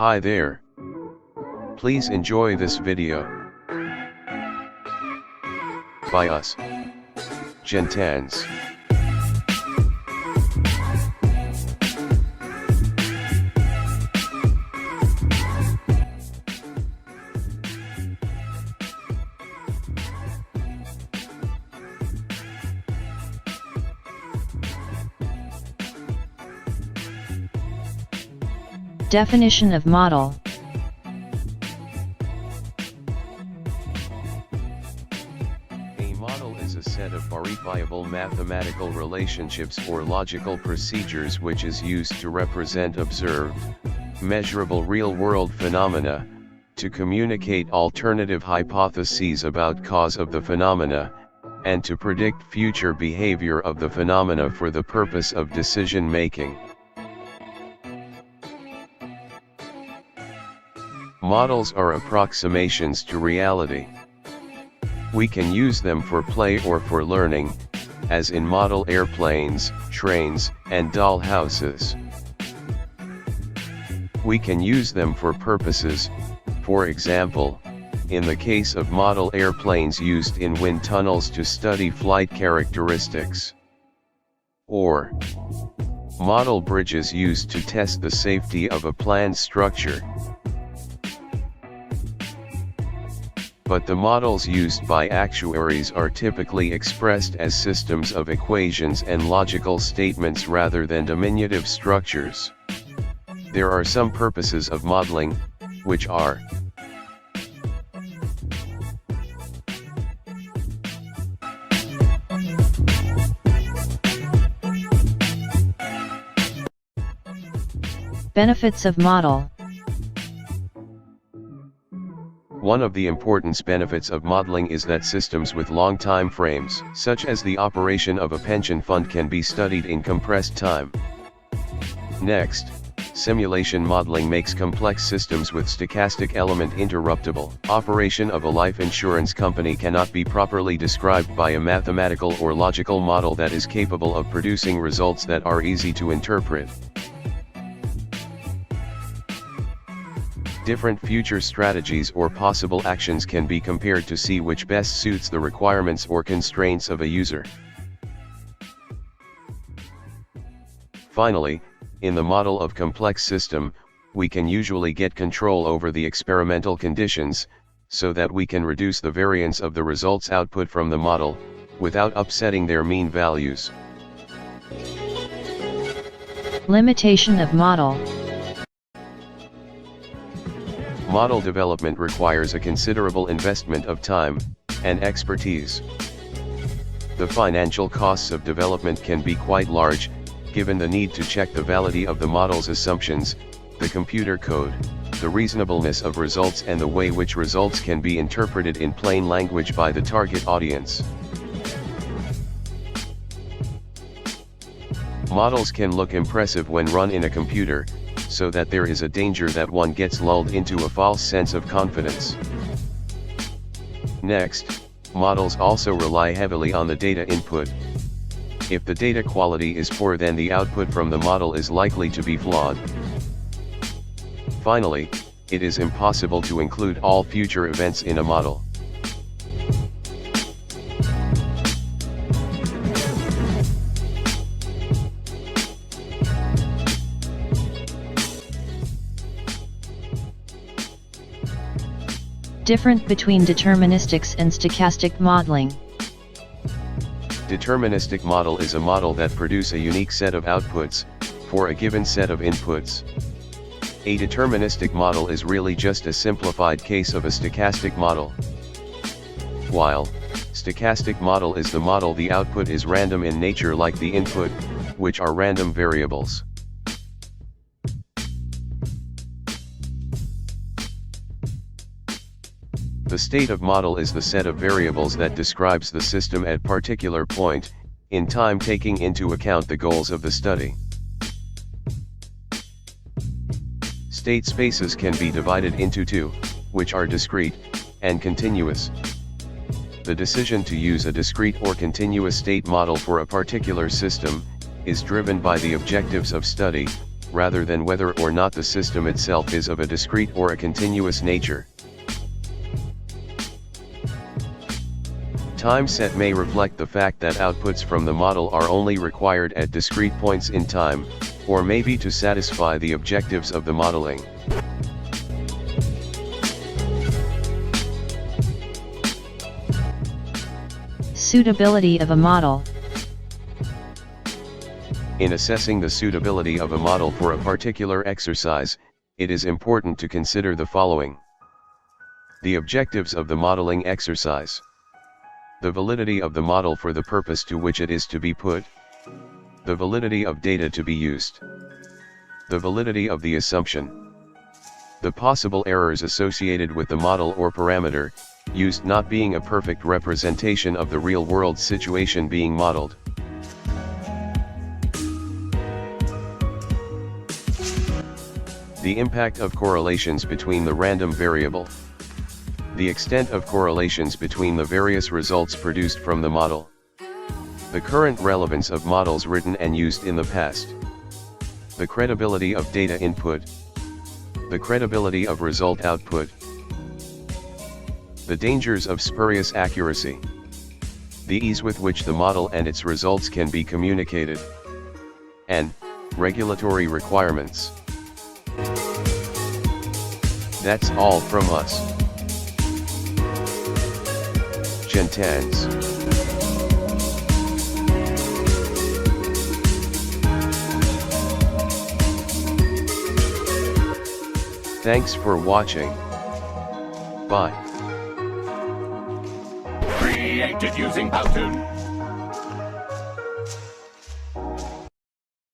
Hi there. Please enjoy this video by us, JantanZ. Definition of model. A model is a set of verifiable mathematical relationships or logical procedures which is used to represent observed, measurable real-world phenomena, to communicate alternative hypotheses about cause of the phenomena, and to predict future behavior of the phenomena for the purpose of decision-making. Models are approximations to reality. We can use them for play or for learning, as in model airplanes, trains, and doll houses. We can use them for purposes, for example, in the case of model airplanes used in wind tunnels to study flight characteristics, or model bridges used to test the safety of a planned structure. But the models used by actuaries are typically expressed as systems of equations and logical statements rather than diminutive structures. There are some purposes of modeling, which are: Benefits of model. One of the important benefits of modeling is that systems with long time frames, such as the operation of a pension fund, can be studied in compressed time. Next, simulation modeling makes complex systems with stochastic element interruptible. Operation of a life insurance company cannot be properly described by a mathematical or logical model that is capable of producing results that are easy to interpret. Different future strategies or possible actions can be compared to see which best suits the requirements or constraints of a user. Finally, in the model of complex system, we can usually get control over the experimental conditions, so that we can reduce the variance of the results output from the model, without upsetting their mean values. Limitation of model. Model development requires a considerable investment of time and expertise. The financial costs of development can be quite large, given the need to check the validity of the model's assumptions, the computer code, the reasonableness of results, and the way which results can be interpreted in plain language by the target audience. Models can look impressive when run in a computer, so that there is a danger that one gets lulled into a false sense of confidence. Next, models also rely heavily on the data input. If the data quality is poor, then the output from the model is likely to be flawed. Finally, it is impossible to include all future events in a model. Difference between deterministics and stochastic modeling. Deterministic model is a model that produces a unique set of outputs, for a given set of inputs. A deterministic model is really just a simplified case of a stochastic model. While stochastic model is the model the output is random in nature, like the input, which are random variables. The state of model is the set of variables that describes the system at particular point in time, taking into account the goals of the study. State spaces can be divided into two, which are discrete and continuous. The decision to use a discrete or continuous state model for a particular system is driven by the objectives of study, rather than whether or not the system itself is of a discrete or a continuous nature. Time set may reflect the fact that outputs from the model are only required at discrete points in time, or maybe to satisfy the objectives of the modeling. Suitability of a model. In assessing the suitability of a model for a particular exercise, it is important to consider the following: the objectives of the modeling exercise, the validity of the model for the purpose to which it is to be put, the validity of data to be used, the validity of the assumption, the possible errors associated with the model or parameter used not being a perfect representation of the real-world situation being modeled. The impact of correlations between the random variable. The extent of correlations between the various results produced from the model. The current relevance of models written and used in the past. The credibility of data input. The credibility of result output. The dangers of spurious accuracy. The ease with which the model and its results can be communicated. And regulatory requirements. That's all from us. JantanZ. Thanks for watching. Bye. Created using Powtoon.